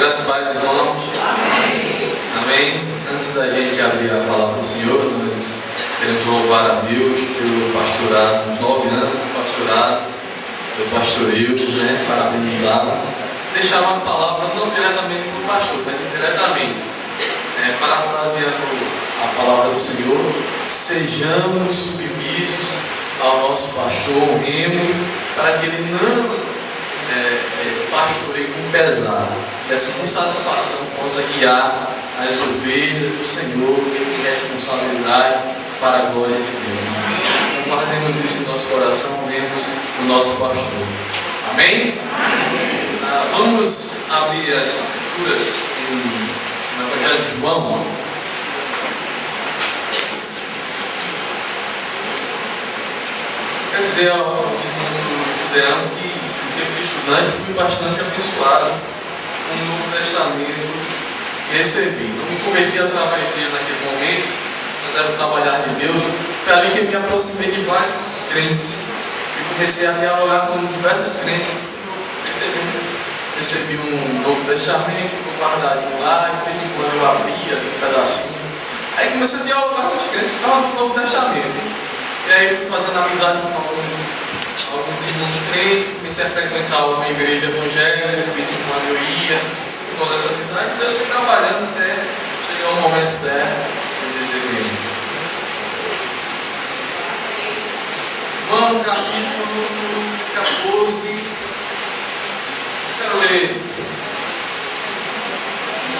Graças e paz, irmãos. Amém. Amém. Antes da gente abrir a palavra do Senhor, nós queremos louvar a Deus pelo pastorado, os 9 anos do pastorado, do pastoreio, né? Parabenizá-lo. Deixar uma palavra não diretamente para o pastor, mas indiretamente, parafraseando a palavra do Senhor: sejamos submissos ao nosso pastor, honremos, para que ele não pastoreie com pesado, e assim com satisfação possa guiar as ovelhas do Senhor, que tem responsabilidade para a glória de Deus. Então, guardemos isso em nosso coração, honremos o nosso pastor. Amém? Vamos abrir as Escrituras no Evangelho de João. Quer dizer aos irmãos do Judeão que, no tempo de estudante, fui bastante abençoado com o Novo Testamento que recebi. Não me converti através dele naquele momento, mas era o trabalhar de Deus. Foi ali que eu me aproximei de vários crentes e comecei a dialogar com diversos crentes. Recebi um Novo Testamento, ficou guardadinho lá, e de vez em quando eu abria ali um pedacinho. Aí comecei a dialogar com os crentes que estavam no Novo Testamento. E aí fui fazendo amizade com alguns irmãos crentes, comecei a frequentar uma igreja evangélica, de vez em quando eu ia, com toda essa amizade, e Deus foi trabalhando até chegar o momento certo de dizer bem. João capítulo 14. Quero ler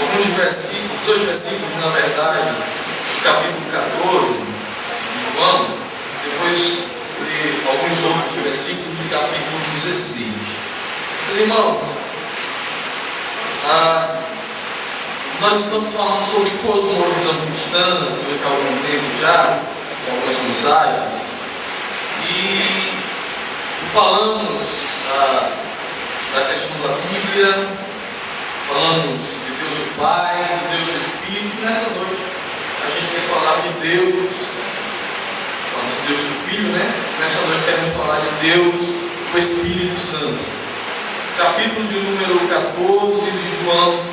alguns versículos, 2 versículos na verdade, do capítulo 14 de João, depois ler alguns outros versículos do capítulo 16. Meus irmãos, nós estamos falando sobre cosmovisão cristã durante algum tempo já, com algumas mensagens, e falamos da questão da Bíblia, falamos de Deus o Pai, de Deus o Espírito, e nessa noite a gente vai falar de Deus, falamos de Deus o Filho, né? Nessa noite queremos falar de Deus o Espírito Santo. Capítulo de número 14 de João,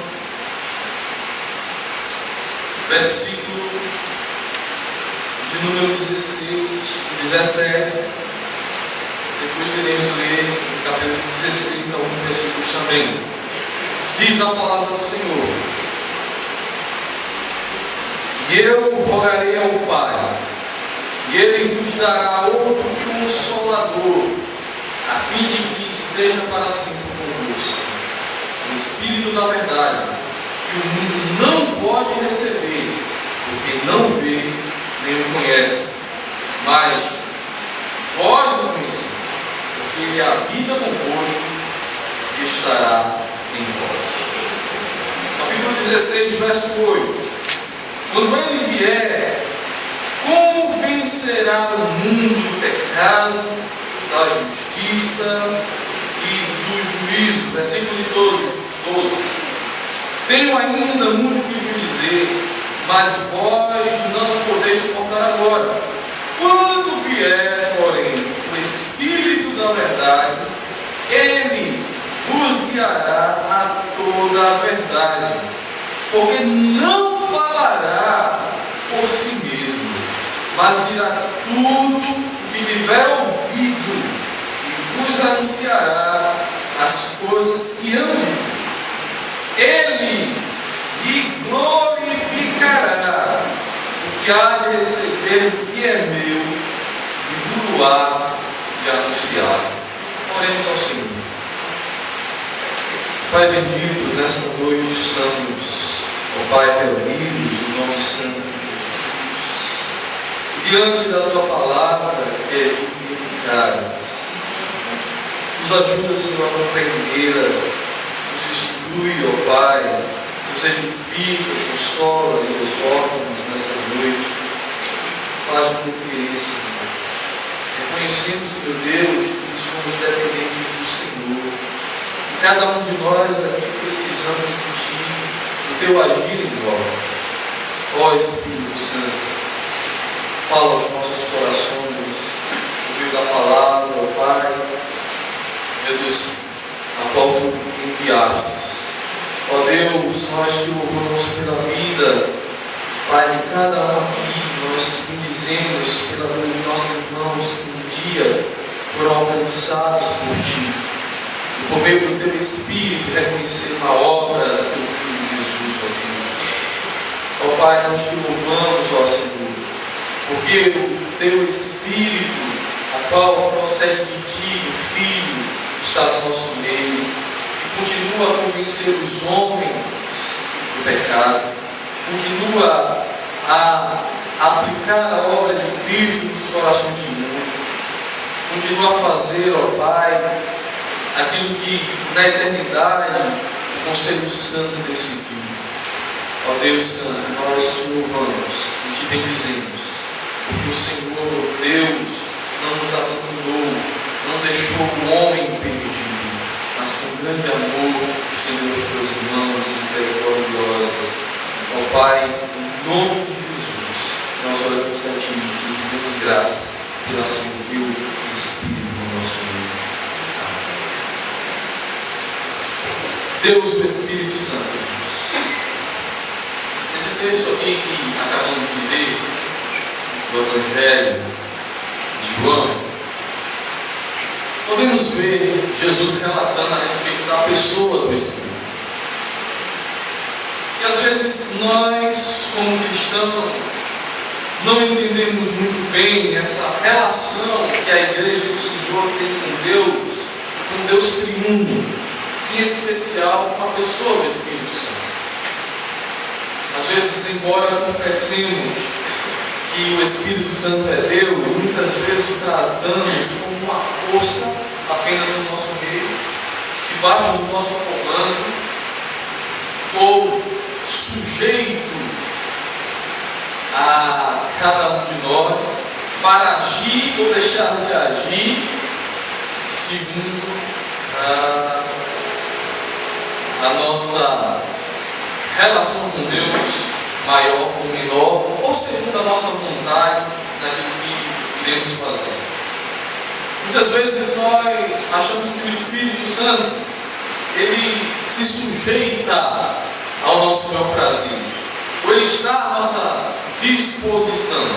versículo de número 16 e 17. Depois iremos ler no capítulo 16 alguns versículos também. Diz a palavra do Senhor: e eu rogarei ao Pai, e Ele vos dará outro Consolador, a fim de que esteja para sempre convosco, o Espírito da verdade, que o mundo não pode receber, porque não vê nem o conhece, mas vós o conheceis, porque Ele habita convosco e estará em vós. Capítulo 16, verso 8. Quando Ele vier, convencerá o mundo do pecado, da justiça e do juízo. Versículo 12. Tenho ainda muito que vos dizer, mas vós não podeis suportar agora. Quando vier, porém, o Espírito da verdade, Ele vos guiará a toda a verdade, porque não falará por si mesmo, mas dirá tudo o que tiver ouvido, e vos anunciará as coisas que hão de vir. Ele lhe glorificará, porque há de receber do que é meu, e vos há de anunciar. Oremos ao Senhor. Pai bendito, nesta noite estamos, ó Pai, reunidos no nome santo de Jesus, diante da Tua palavra que é viva e eficaz. Nos ajuda, Senhor, a compreendê-la, nos instrui, ó Pai, nos edifica, consola e exorta-nos nesta noite. Faz com que, Senhor, reconhecemos, meu Deus, que somos dependentes do Senhor. E cada um de nós aqui precisamos sentir o Teu agir em nós. Ó Espírito Santo, fala aos nossos corações, por meio da palavra, ó Pai, meu Deus, a qual Tu enviastes. Ó Deus, Deus, nós te louvamos pela vida, Pai, de cada um aqui. Nós te bendizemos pela vida dos nossos irmãos que um dia foram alcançados por Ti. E por meio do Teu Espírito reconheceram a obra do Teu Filho Jesus, ó Deus. Ó Pai, nós te louvamos, ó Senhor, porque o Teu Espírito, a qual procede de Ti, do Filho, está no nosso meio e continua a convencer os homens do pecado, continua a aplicar a obra de Cristo nos corações de muitos, continua a fazer, ó Pai, aquilo que na eternidade o Conselho Santo decidiu. Ó Deus Santo, nós te louvamos e te bendizemos, porque o Senhor, Deus, não nos abandonou, não deixou o homem perdido, mas com grande amor estendeu os teus irmãos misericordiosos. Ó Pai, em nome de Jesus, nós oramos a Ti e te damos graças pela ação do Teu Espírito no nosso meio. Deus, o Espírito Santo. Esse texto aqui que acabamos de ler, do Evangelho de João, podemos ver Jesus relatando a respeito da pessoa do Espírito. E às vezes nós, como cristãos, não entendemos muito bem essa relação que a Igreja do Senhor tem com Deus triuno, em especial com a pessoa do Espírito Santo. Às vezes, embora confessemos que o Espírito Santo é Deus, muitas vezes o tratamos como uma força apenas no nosso meio, que baixa no nosso comando, ou sujeito a cada um de nós para agir ou deixar de agir segundo a nossa relação com Deus, maior ou menor, ou segundo a nossa vontade naquilo que queremos fazer. Muitas vezes nós achamos que o Espírito Santo ele se sujeita ao nosso bel prazer, ou ele está à nossa disposição,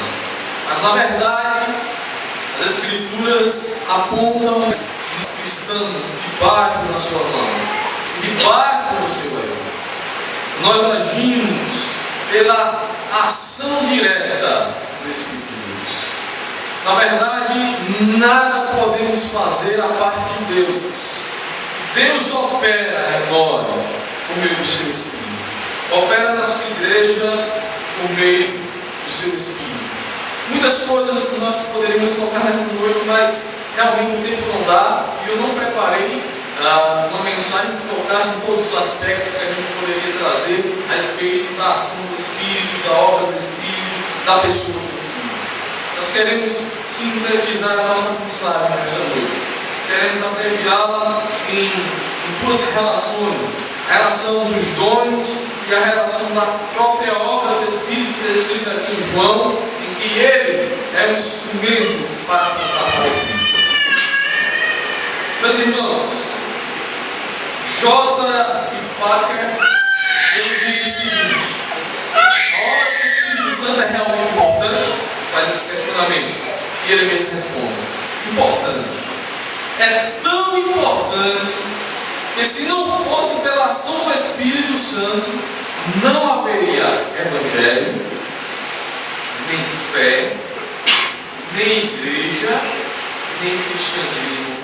mas na verdade as Escrituras apontam que estamos debaixo da sua mão, debaixo do seu olhar. Nós agimos pela ação direta do Espírito de Deus. Na verdade, nada podemos fazer a parte de Deus. Deus opera em nós por meio do seu Espírito. Opera na sua igreja por meio do seu Espírito. Muitas coisas nós poderíamos colocar nesta noite, mas realmente o tempo não dá e eu não preparei uma mensagem que tocasse em todos os aspectos que a gente poderia trazer a respeito da ação do Espírito, da obra do Espírito, da pessoa do Espírito. Nós queremos sintetizar a nossa mensagem nesta noite. Queremos abreviá-la em duas relações: a relação dos dons e a relação da própria obra do Espírito, descrita aqui em João, em que ele é um instrumento para apontar para o Espírito. Meus irmãos, J. Packer, ele disse o seguinte: a obra do Espírito Santo é realmente importante? Faz esse questionamento e ele mesmo responde: importante. É tão importante que, se não fosse pela ação do Espírito Santo, não haveria evangelho, nem fé, nem igreja, nem cristianismo.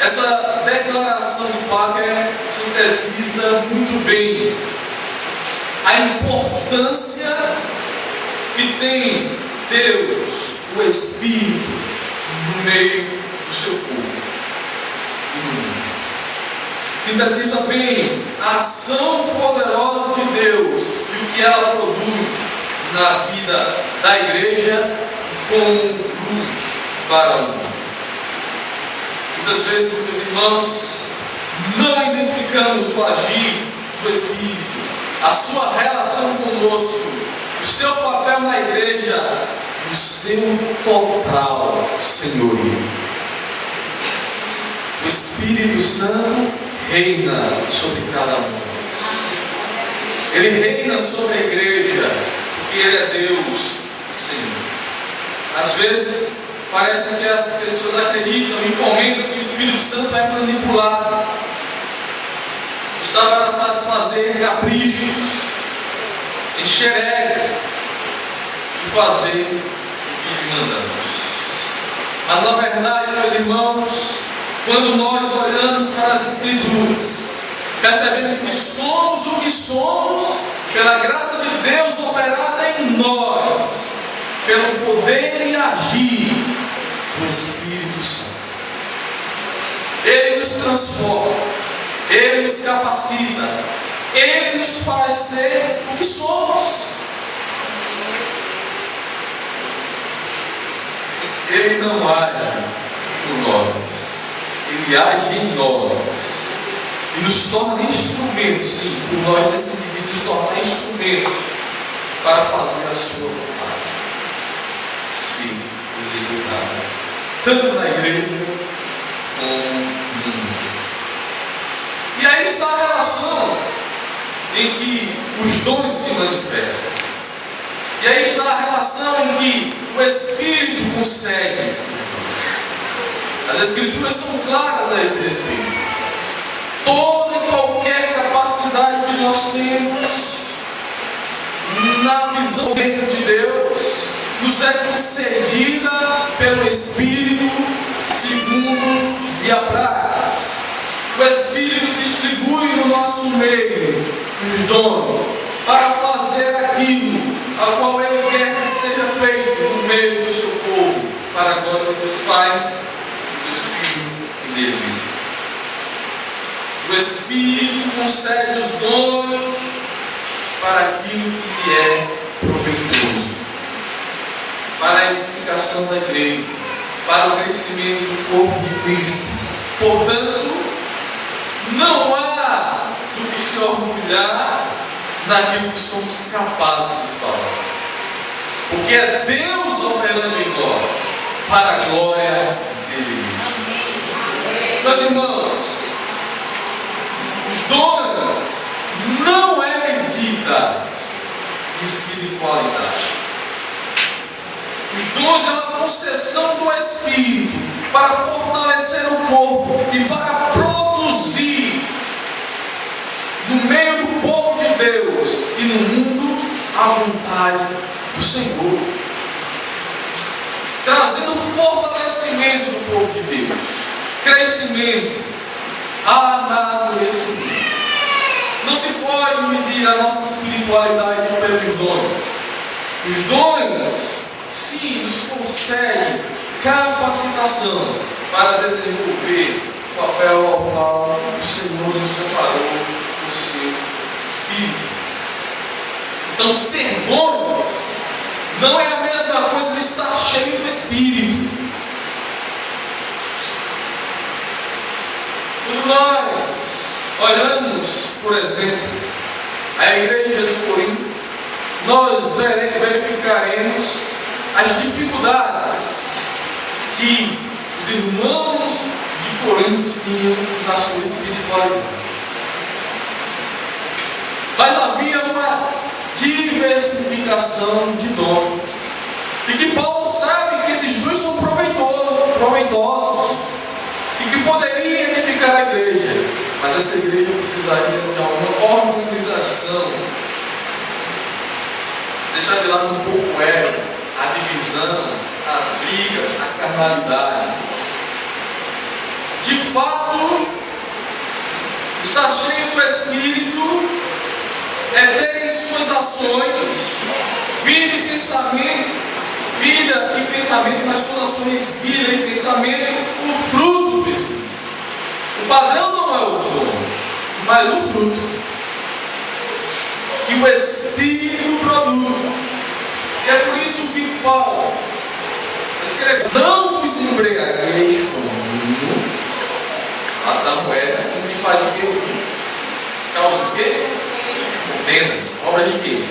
Essa declaração de Packer sintetiza muito bem a importância que tem Deus, o Espírito, no meio do seu povo e no mundo. Sintetiza bem a ação poderosa de Deus e o que ela produz na vida da igreja como luz para o mundo. Muitas vezes, meus irmãos, não identificamos o agir do Espírito, a sua relação conosco, o seu papel na igreja e o seu total senhorio. O Espírito Santo reina sobre cada um de nós. Ele reina sobre a igreja, porque Ele é Deus, sim. Às vezes, parece que as pessoas acreditam e fomentam que o Espírito Santo vai manipular, está para satisfazer caprichos, encher ego e fazer o que lhe mandamos. Mas na verdade, meus irmãos, quando nós olhamos para as Escrituras, percebemos que somos o que somos pela graça de Deus operada em nós, pelo poder e agir do Espírito Santo. Ele nos transforma, Ele nos capacita, Ele nos faz ser o que somos. Ele não age por nós, Ele age em nós e nos torna instrumentos, sim, por nós decidimos nos tornar instrumentos para fazer a sua vontade ser executada, tanto na igreja como no mundo. E aí está a relação em que os dons se manifestam. E aí está a relação em que o Espírito consegue os dons. As Escrituras são claras a esse respeito. Toda e qualquer capacidade que nós temos na visão de Deus nos é concedida pelo Espírito segundo e a prática. O Espírito distribui no nosso meio os dons para fazer aquilo a qual Ele quer que seja feito no meio do seu povo, para a glória de Deus Pai, de Deus Filho e dele mesmo. O Espírito concede os dons para aquilo que lhe é proveitoso, para a edificação da igreja, para o crescimento do corpo de Cristo. Portanto, não há do que se orgulhar naquilo que somos capazes de fazer, porque é Deus operando em nós para a glória dele mesmo. Meus irmãos, os dons não é medida de espiritualidade. Os dons é uma concessão do Espírito para fortalecer o corpo e para produzir no meio do povo de Deus e no mundo a vontade do Senhor, trazendo fortalecimento do povo de Deus, crescimento, amadurecimento. Não se pode medir a nossa espiritualidade pelos dons. Os dons, sim, nos concedem capacitação para desenvolver o papel ao qual o Senhor nos separou do seu Espírito. Então, ter dons não é a mesma coisa de estar cheio do Espírito. Quando nós olhamos, por exemplo, a igreja de Corinto, nós verificaremos as dificuldades que os irmãos de Corinto tinham na sua espiritualidade. Mas havia uma diversificação de dons, e que Paulo sabe que esses dois são proveitosos e que poderia edificar a igreja, mas essa igreja precisaria de alguma organização, deixar de lado um pouco o ego, a divisão, as brigas, a carnalidade. De fato, estar cheio do Espírito é ter em suas ações vida e pensamento nas suas ações, vida e pensamento, o fruto do Espírito. O padrão não é os dons, mas o fruto que o Espírito produz. E é por isso que Paulo escreve: não vos embriagueis com vinho, lá da moeda, o que faz o que? O vinho causa o quê? Contendas, obra de quê?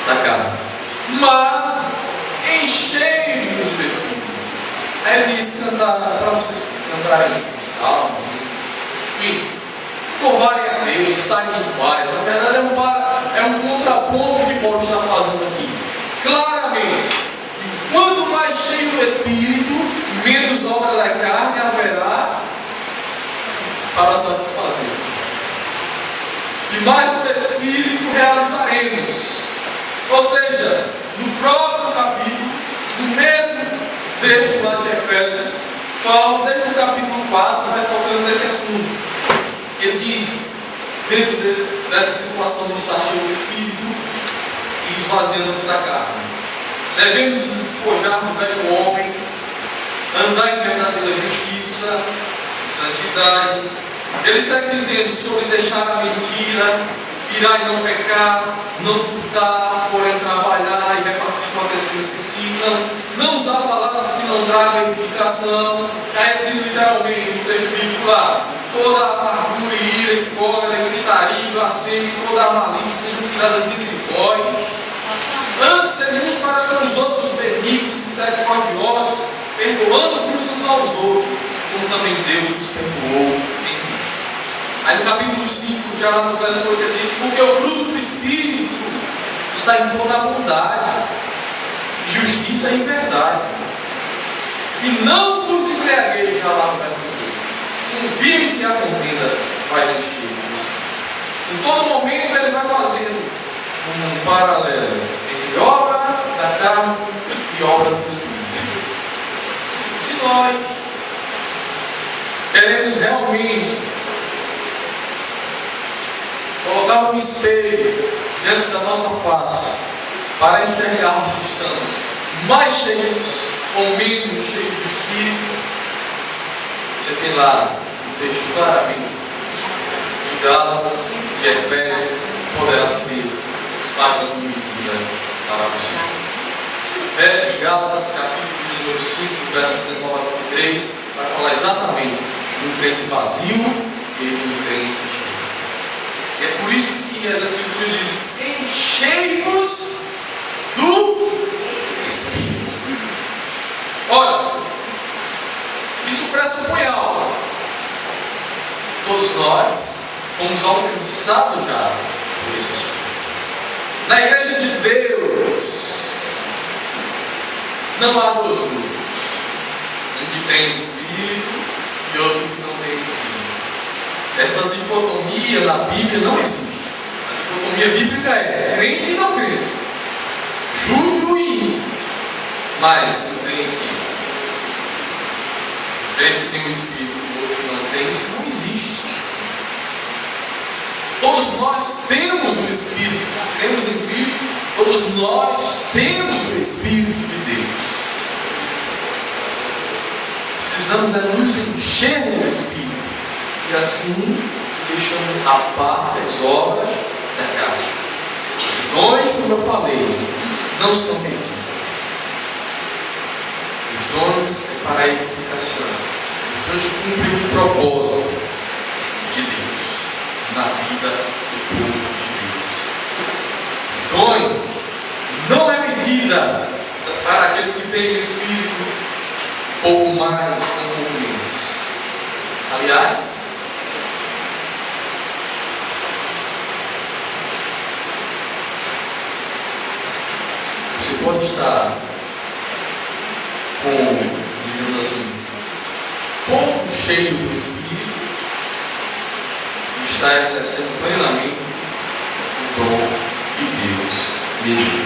Da carne. Mas enchei-vos do Espírito. Aí ele diz: cantar, para vocês cantarem salmos, enfim, louvarem a Deus, estarem em paz. Na verdade é um contraponto que Paulo está fazendo aqui. Claramente, e quanto mais cheio do Espírito, menos obra da carne haverá para satisfazer. E mais do Espírito realizaremos. Ou seja, no próprio capítulo, no mesmo texto lá de Efésios, Paulo, desde o capítulo 4, vai tocando nesse assunto. Ele diz, dentro dessa situação de estar cheio do Espírito e esvaziando-se da carne, devemos nos despojar do velho homem, andar em verdadeira justiça e santidade. Ele segue dizendo sobre deixar a mentira, irá e não pecar, não furtar, porém trabalhar e repartir com aqueles que necessitam, não usar palavras que não tragam edificação. Aí ele diz literalmente no texto bíblico lá: toda amargura, ira, cólera, gritaria, blasfêmia e toda a malícia sejam tiradas de vós. Antes seremos para com os outros benignos, misericordiosos, perdoando-vos uns aos outros, como também Deus os perdoou em Cristo. Aí no capítulo 5, já lá no verso 8, ele diz: porque o fruto do Espírito está em toda a bondade, justiça e verdade. E não vos embriagueis, já lá no verso 18. Convide que a contenda faz encher o Espírito. Em todo momento ele vai fazendo um paralelo entre obra da carne e obra do Espírito. Se nós queremos realmente colocar um espelho dentro da nossa face para enxergarmos se estamos mais cheios ou menos cheios do Espírito, você tem lá um texto claramente de Gálatas, de Efésios, poderá ser padrão de medida para você. Efésios, Gálatas, capítulo número 5, verso 19 a 23, vai falar exatamente de um crente vazio e de um crente cheio. E é por isso que as Escrituras dizem: enchei-vos do Espírito. Ora, isso pressupõe algo. Todos nós fomos alcançados já por esse Espírito. Na igreja de Deus não há dois grupos, um que tem Espírito e outro que não tem Espírito. Essa dicotomia na Bíblia não existe. A dicotomia bíblica é crente e não crente, justo e ímpio. Mas o crente que tem o Espírito e o outro que não tem, isso não existe. Todos nós temos o Espírito. Se cremos em Cristo, todos nós temos o Espírito de Deus. Precisamos nos encher do Espírito e assim deixando a parte as obras da carne. Os dons, como eu falei, não são medidas. Os dons é para a edificação. Os dons cumprem o propósito de Deus na vida do povo de Deus. Os dons não é medida para aqueles que têm o Espírito, pouco mais ou pouco menos. Aliás, você pode estar com, digamos assim, pouco cheio do Espírito e estar exercendo plenamente o dom que Deus lhe deu.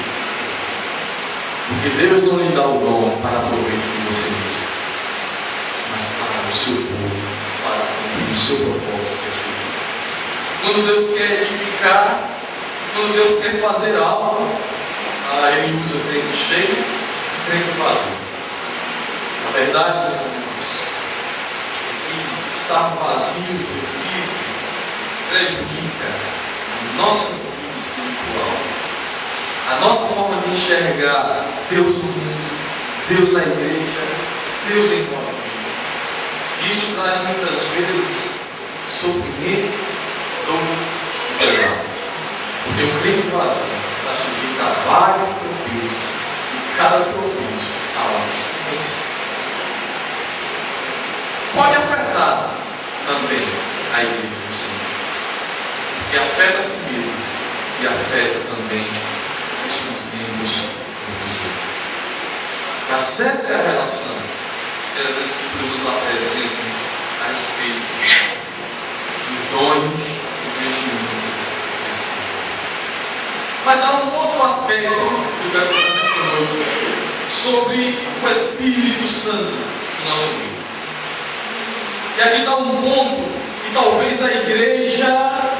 Porque Deus não lhe dá o dom para proveito de você mesmo, mas para o seu povo, para cumprir o seu propósito da sua vida. Quando Deus quer edificar, quando Deus quer fazer algo, Ele usa crente cheio e crente vazio. Na verdade, meus irmãos, que estar vazio do Espírito prejudica a nossa vida espiritual, a nossa forma de enxergar Deus no mundo, Deus na igreja, Deus em nós. Isso traz muitas vezes sofrimento, dor e pesar. Porque o crente vazio está sujeito a vários tropeços, e cada tropeço há uma consequência. Pode afetar também a igreja do Senhor. que afeta a si mesmo e afeta também os seus membros uns dos outros. Mas essa é a relação que as Escrituras nos apresentam a respeito dos dons e do vestimento do Espírito. Mas há um outro aspecto que eu quero tratar nesta noite sobre o Espírito Santo no nosso meio. E aqui está um ponto que talvez a igreja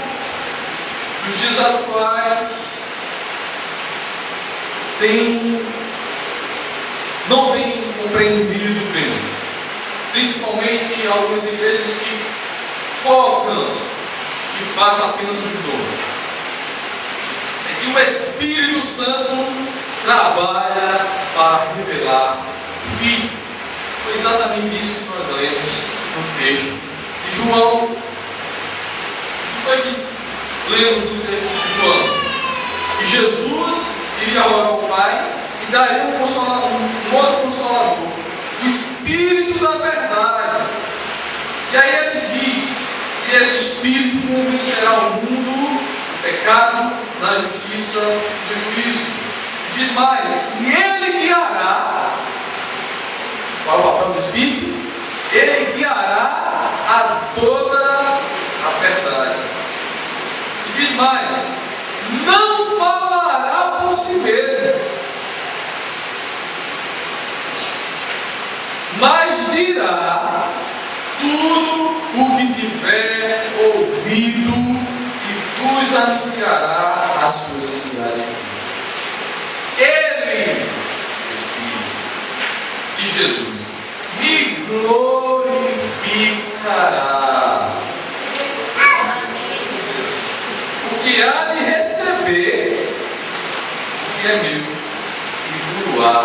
dos dias atuais não tem compreendido bem, principalmente algumas igrejas que focam de fato apenas os dons. É que o Espírito Santo trabalha para revelar o Filho. Foi exatamente isso que nós lemos no texto de João. O que foi que lemos no texto de João? Que Jesus iria rogar ao Pai e daria um outro consolador, o Espírito da verdade. E aí ele diz que esse Espírito convencerá o mundo do pecado, da justiça e do juízo. E diz mais, que ele guiará. Qual é o papel do Espírito? Ele guiará a toda a verdade. E diz mais, não falará por si mesmo, mas dirá tudo o que tiver ouvido e vos anunciará as coisas que há de vir. Ele, o Espírito de Jesus, me glorificará, porque há de receber o que é meu e vos há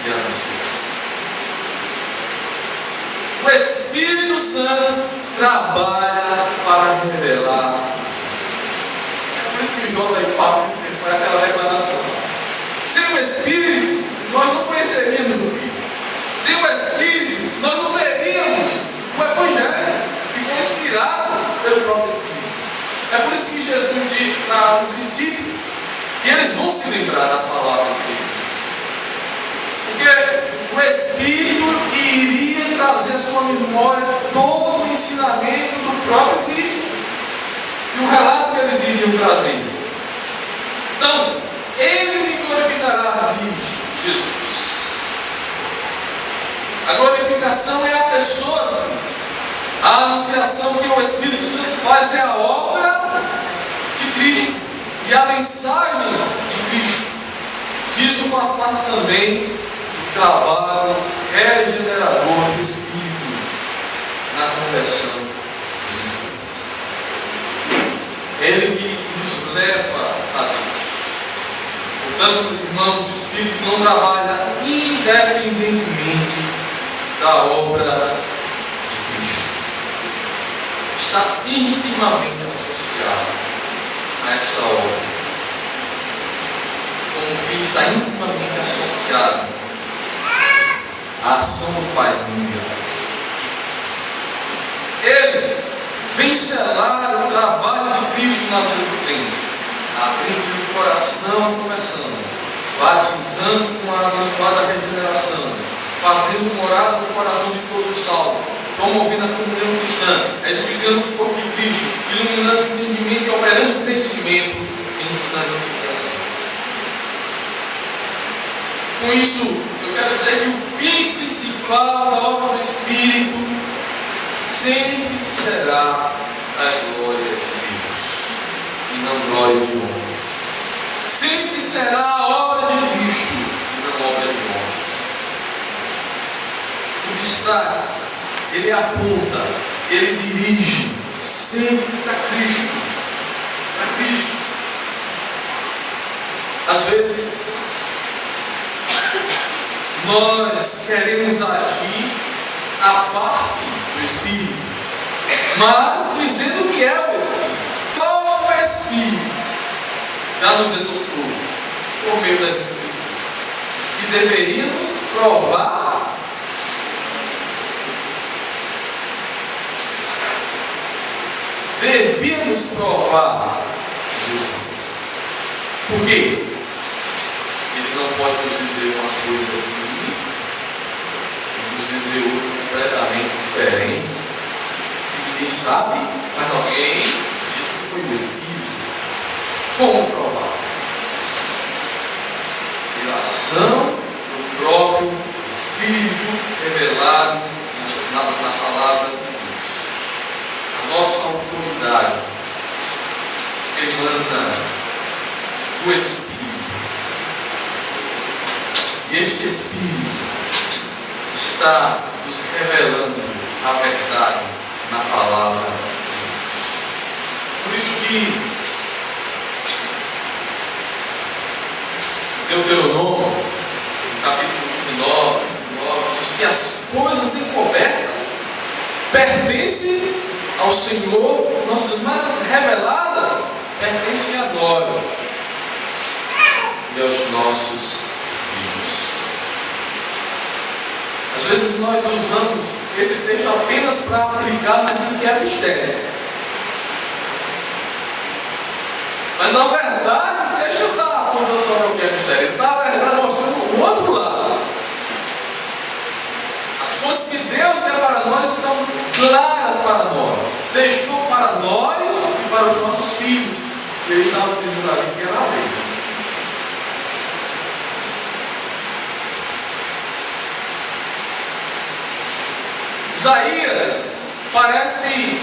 de anunciar. O Espírito Santo trabalha para revelar. É por isso que o João da Paulo foi aquela declaração. Sem o Espírito, nós não conheceríamos o Filho. Sem o Espírito, nós não teríamos o Evangelho, que foi inspirado pelo próprio Espírito. É por isso que Jesus diz para os discípulos que eles vão se lembrar da palavra que ele disse. Porque o Espírito iria trazer à sua memória todo o ensinamento do próprio Cristo e o relato que eles iriam trazer. Então, ele me glorificará, diz Jesus. A glorificação é a pessoa de Cristo. A anunciação que o Espírito Santo faz é a obra de Cristo e a mensagem de Cristo. Disso faz parte também do trabalho regenerador do Espírito na conversão dos espíritos. Ele que nos leva a Deus. Portanto, meus irmãos, o Espírito não trabalha independentemente da obra de Cristo. Está intimamente associado a esta obra. Como o Filho está intimamente associado à ação do Pai mundial. Ele vem selar o trabalho de Cristo na vida do crente, abrindo o coração à conversão, batizando com a abençoada regeneração, fazendo morada no coração de todos os salvos, promovendo a comunhão cristã, edificando o corpo de Cristo, iluminando o entendimento e operando o crescimento em santificação. Com isso, eu quero dizer que o fim principal da obra do Espírito sempre será a glória de Deus e não glória de homens. Sempre será a obra de Cristo e não a obra de homens. O destaque, ele aponta, ele dirige sempre para Cristo. Para Cristo. Às vezes, nós queremos agir a parte do Espírito, mas dizendo que é o Espírito. Só o Espírito já nos exortou por meio das Escrituras, que deveríamos provar. Devíamos provar quê? Ele não pode nos dizer uma coisa aqui e nos dizer outra completamente diferente, que ninguém sabe, mas alguém disse que foi o Espírito. Como provar? Pela ação do próprio Espírito revelado na palavra de Deus. A nossa autoridade emana do Espírito. E este Espírito está nos revelando a verdade na palavra de Deus. Por isso que Deuteronômio, capítulo 29, diz que as coisas encobertas pertencem ao Senhor nosso Deus, mas as reveladas pertencem a nós e aos nossos filhos. Às vezes nós usamos esse texto apenas para aplicar naquilo que é mistério. Mas na verdade, o texto está apontando só para o que é mistério. Ele está, na verdade, mostrando o outro lado. As coisas que Deus tem para nós estão claras para nós. Deixou para nós e para os nossos filhos. E ele estava dizendo ali que era a lei. Isaías parece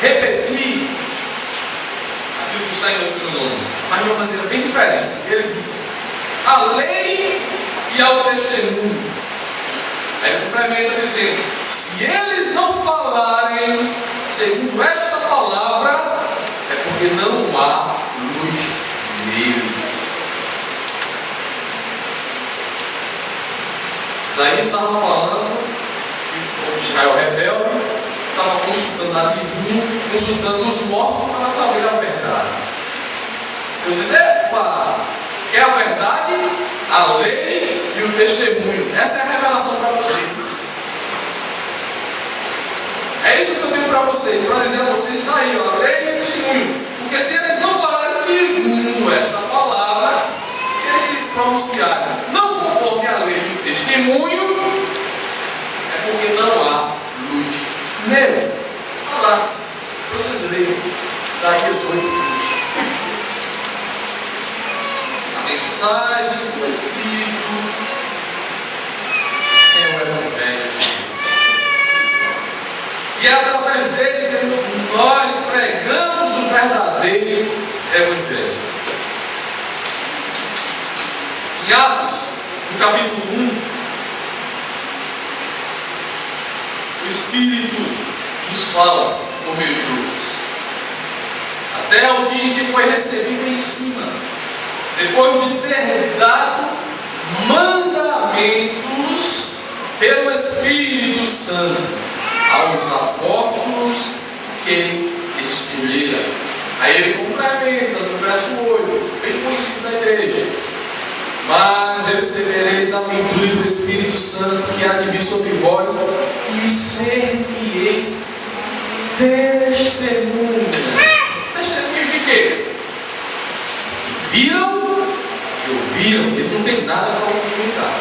repetir aquilo que está em Deuteronômio, mas de uma maneira bem diferente. Ele diz: a lei e ao testemunho. Aí ele complementa dizendo: se eles não falarem segundo esta palavra, é porque não há luz neles. Isaías estava falando que o povo de Israel rebelde estava consultando a adivinho, consultando os mortos para saber a verdade. Deus diz: epa, é a verdade, a lei e o testemunho. Essa é a revelação para vocês. É isso que eu tenho para vocês, para dizer a vocês: está aí, ó, a lei e o testemunho. Porque se eles não falarem segundo esta palavra, se eles se pronunciarem não conforme a lei e o testemunho, é porque não há luz neles. Olha lá, vocês leiam Isaías 8:20. A mensagem do Espírito é o Evangelho de Deus. E através dele que nós pregamos o verdadeiro Evangelho. Em Atos, no capítulo 1, o Espírito nos fala por meio de Lucas. Até o dia em que foi recebido em cima, depois de ter dado mandamentos pelo Espírito Santo aos apóstolos que escolheram. Aí ele complementa no verso 8, bem conhecido da igreja: mas recebereis a virtude do Espírito Santo que há de vir sobre vós, e ser-me-eis testemunhas. Testemunhas de quê? Que viram e ouviram. Eles não têm nada para inventar.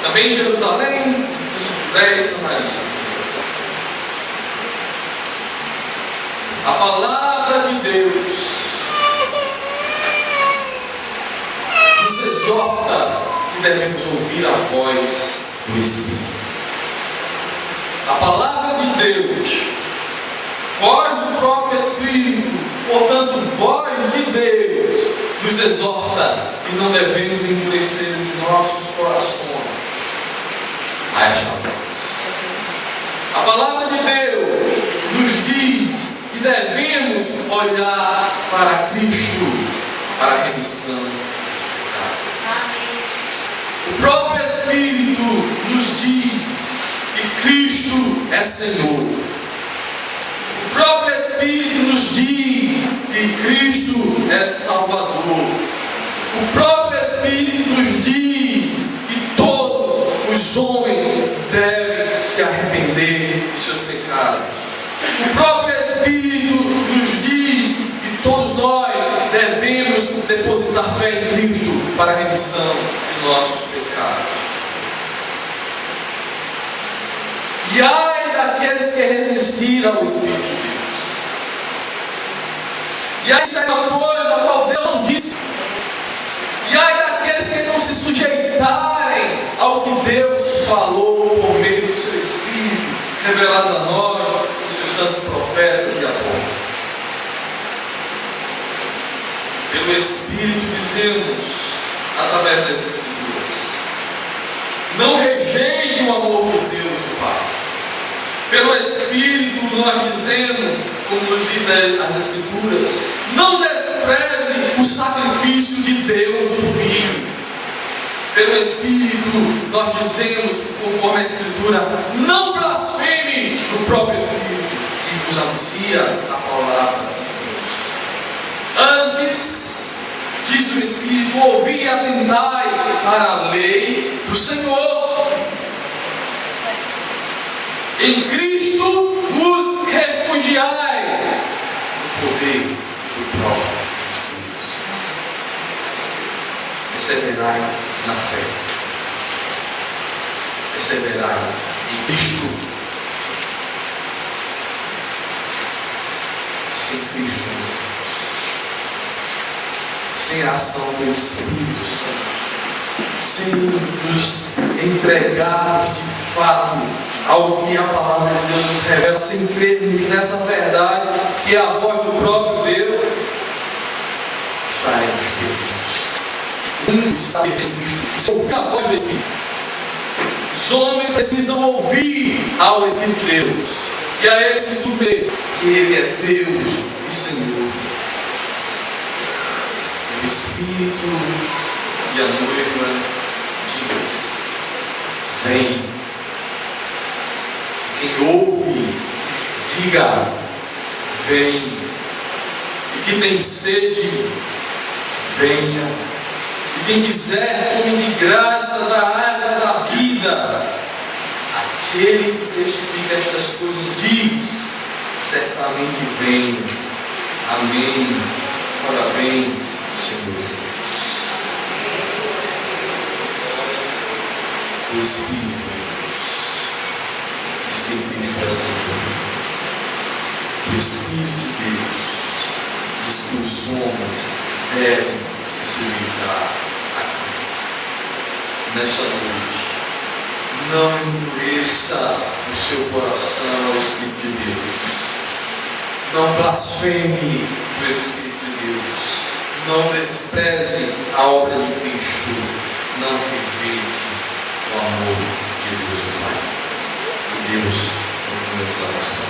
Também em Jerusalém, em Judéia e Samaria. A palavra de Deus nos exorta que devemos ouvir a voz do Espírito. A palavra de Deus, voz do próprio Espírito, portanto, voz de Deus, nos exorta que não devemos endurecer os nossos corações a esta voz. A palavra de Deus nos diz que devemos olhar para Cristo, para a remissão de pecados. O próprio Espírito nos diz que Cristo é Senhor. O próprio Espírito nos diz que Cristo é Salvador. O próprio Espírito nos diz que todos os homens devem se arrepender de seus pecados. O próprio Espírito nos diz que depositar fé em Cristo para a remissão de nossos pecados. E ai daqueles que resistirem ao Espírito de Deus. E ai isso é uma coisa a qual Deus não disse. E ai daqueles que não se sujeitarem ao que Deus falou por meio do seu Espírito, revelado a nós, os seus santos profetas e apóstolos. Pelo Espírito dizemos, através das Escrituras, não rejeite o amor de Deus, o Pai. Pelo Espírito nós dizemos, como nos diz as Escrituras, não despreze o sacrifício de Deus, o Filho. Pelo Espírito nós dizemos, conforme a Escritura, não blasfeme o próprio Espírito que vos anuncia a palavra de Deus. Antes, diz o Espírito, ouvi e atentai para a lei do Senhor. Em Cristo vos refugiai no poder do próprio Espírito Santo. Perseverai na fé. Perseverai em Cristo. Sem Cristo, meus irmãos, sem a ação do Espírito Santo, sem nos entregarmos de fato ao que a palavra de Deus nos revela, sem crermos nessa verdade que é a voz do próprio Deus, estaremos perdidos. Está perdido. Se ouvir a voz do Espírito, os homens precisam ouvir ao Espírito de Deus e a Ele se submeter, que Ele é Deus e Senhor. O Espírito e a noiva diz: vem. Quem ouve, diga: vem. E quem tem sede, venha. E quem quiser, tome de graça da água da vida. Aquele que testifica estas coisas diz: certamente vem. Amém. Ora vem, Senhor Jesus. O Espírito de Deus diz que Cristo é Senhor. O Espírito de Deus diz que os homens devem se sujeitar a Cristo. Nesta noite, não endureça o seu coração ao Espírito de Deus. Não blasfeme o Espírito de Deus. Não despreze a obra de Cristo. Não rejeite o amor de Deus, o Pai. Que Deus nos abençoe.